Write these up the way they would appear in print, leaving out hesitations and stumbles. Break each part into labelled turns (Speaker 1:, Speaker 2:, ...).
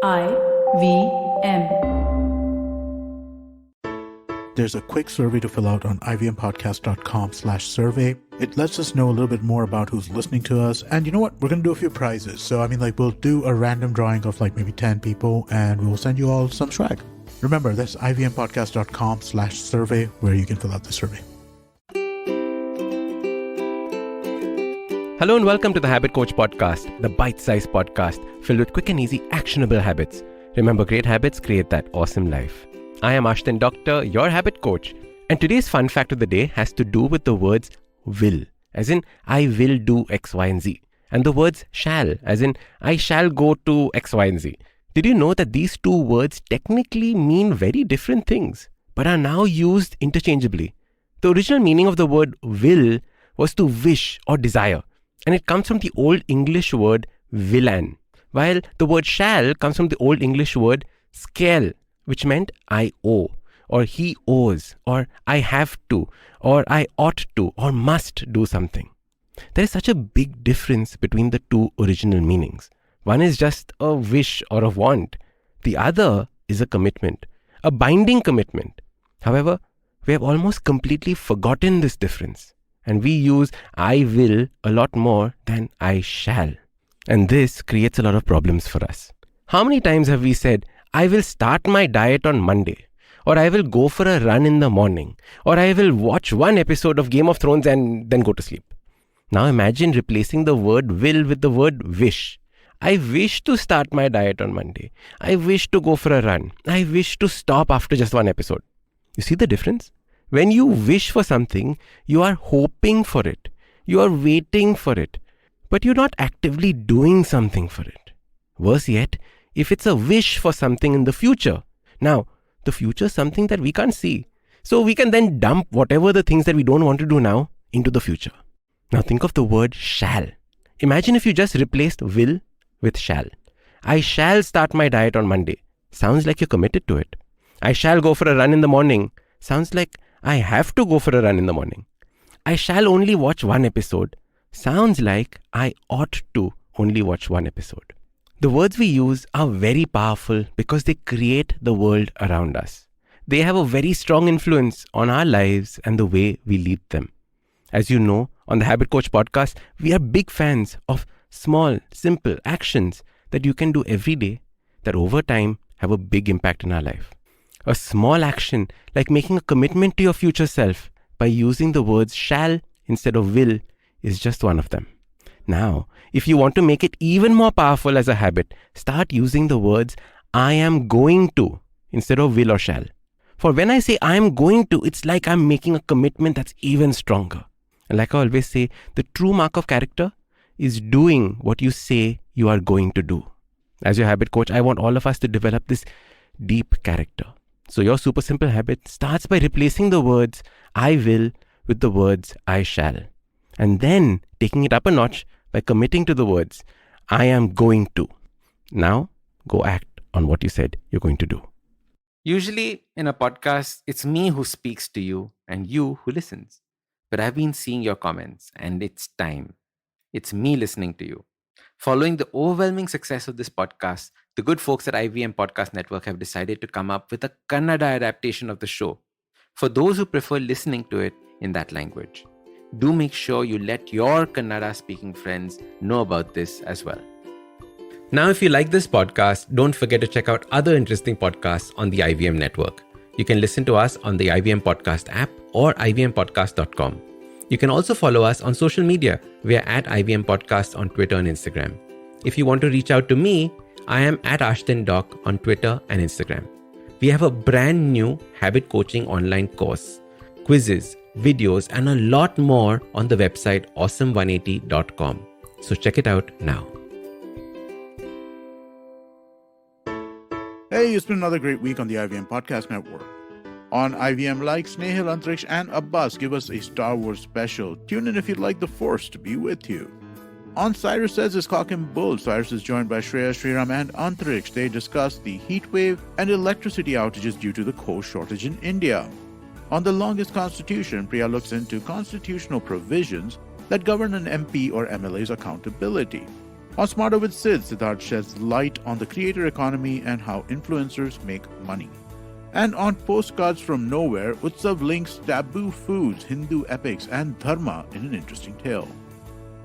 Speaker 1: IVM.
Speaker 2: There's a quick survey to fill out on ivmpodcast.com/survey. It lets us know a little bit more about who's listening to us. And you know what? We're going to do a few prizes. So, we'll do a random drawing of maybe 10 people and we'll send you all some swag. Remember, that's ivmpodcast.com/survey where you can fill out the survey.
Speaker 3: Hello and welcome to the Habit Coach Podcast, the bite-sized podcast filled with quick and easy actionable habits. Remember, great habits create that awesome life. I am Ashdin Doctor, your habit coach, and today's fun fact of the day has to do with the words will, as in I will do X, Y, and Z, and the words shall, as in I shall go to X, Y, and Z. Did you know that these two words technically mean very different things, but are now used interchangeably? The original meaning of the word will was to wish or desire, and it comes from the Old English word willan, while the word shall comes from the Old English word skell, which meant I owe, or he owes, or I have to, or I ought to, or must do something. There is such a big difference between the two original meanings. One is just a wish or a want. The other is a commitment, a binding commitment. However, we have almost completely forgotten this difference, and we use I will a lot more than I shall. And this creates a lot of problems for us. How many times have we said, I will start my diet on Monday, or I will go for a run in the morning, or I will watch one episode of Game of Thrones and then go to sleep? Now imagine replacing the word will with the word wish. I wish to start my diet on Monday. I wish to go for a run. I wish to stop after just one episode. You see the difference? When you wish for something, you are hoping for it. You are waiting for it. But you're not actively doing something for it. Worse yet, if it's a wish for something in the future. Now, the future is something that we can't see. So we can then dump whatever the things that we don't want to do now into the future. Now think of the word shall. Imagine if you just replaced will with shall. I shall start my diet on Monday. Sounds like you're committed to it. I shall go for a run in the morning. Sounds like I have to go for a run in the morning. I shall only watch one episode. Sounds like I ought to only watch one episode. The words we use are very powerful because they create the world around us. They have a very strong influence on our lives and the way we lead them. As you know, on the Habit Coach podcast, we are big fans of small, simple actions that you can do every day that over time have a big impact in our life. A small action like making a commitment to your future self by using the words shall instead of will is just one of them. Now, if you want to make it even more powerful as a habit, start using the words I am going to instead of will or shall. For when I say I am going to, it's like I'm making a commitment that's even stronger. And like I always say, the true mark of character is doing what you say you are going to do. As your habit coach, I want all of us to develop this deep character. So your super simple habit starts by replacing the words I will with the words I shall. And then taking it up a notch by committing to the words I am going to. Now, go act on what you said you're going to do.
Speaker 4: Usually in a podcast, it's me who speaks to you and you who listens. But I've been seeing your comments and it's time. It's me listening to you. Following the overwhelming success of this podcast, the good folks at IVM Podcast Network have decided to come up with a Kannada adaptation of the show for those who prefer listening to it in that language. Do make sure you let your Kannada speaking friends know about this as well.
Speaker 3: Now, if you like this podcast, don't forget to check out other interesting podcasts on the IVM network. You can listen to us on the IVM Podcast app or ivmpodcast.com. You can also follow us on social media. We are at IVM Podcast on Twitter and Instagram. If you want to reach out to me, I am at Ashdin Doc on Twitter and Instagram. We have a brand new habit coaching online course, quizzes, videos, and a lot more on the website awesome180.com. So check it out now.
Speaker 2: Hey, it's been another great week on the IVM Podcast Network. On IVM Like, Snehal, Antriksh, and Abbas give us a Star Wars special. Tune in if you'd like the Force to be with you. On Cyrus Says His Cock and Bull, Cyrus is joined by Shreya, Sriram, and Antriksh. They discuss the heat wave and electricity outages due to the coal shortage in India. On The Longest Constitution, Priya looks into constitutional provisions that govern an MP or MLA's accountability. On Smarter with Sid, Siddharth sheds light on the creator economy and how influencers make money. And on Postcards from Nowhere, Utsav links taboo foods, Hindu epics, and dharma in an interesting tale.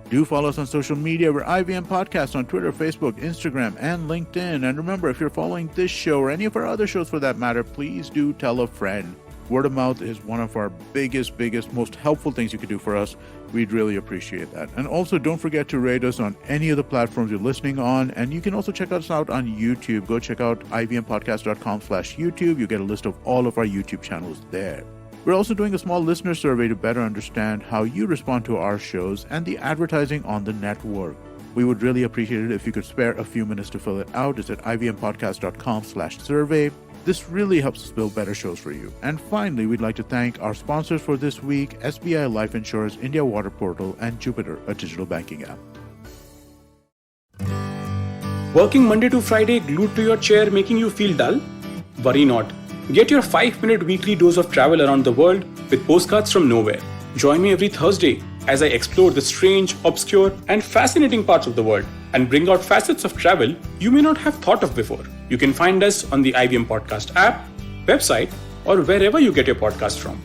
Speaker 2: Do follow us on social media. We're IVM Podcast on Twitter, Facebook, Instagram, and LinkedIn. And remember, if you're following this show or any of our other shows for that matter, please do tell a friend. Word of mouth is one of our biggest, most helpful things you could do for us. We'd really appreciate that. And also, don't forget to rate us on any of the platforms you're listening on. And you can also check us out on YouTube. Go check out ivmpodcast.com/YouTube. You get a list of all of our YouTube channels there. We're also doing a small listener survey to better understand how you respond to our shows and the advertising on the network. We would really appreciate it if you could spare a few minutes to fill it out. It's at ivmpodcast.com/survey. This really helps us build better shows for you. And finally, we'd like to thank our sponsors for this week, SBI Life Insurance, India Water Portal, and Jupiter, a digital banking app.
Speaker 1: Working Monday to Friday glued to your chair making you feel dull? Worry not. Get your 5-minute weekly dose of travel around the world with Postcards from Nowhere. Join me every Thursday as I explore the strange, obscure, and fascinating parts of the world and bring out facets of travel you may not have thought of before. You can find us on the IVM Podcast app, website, or wherever you get your podcast from.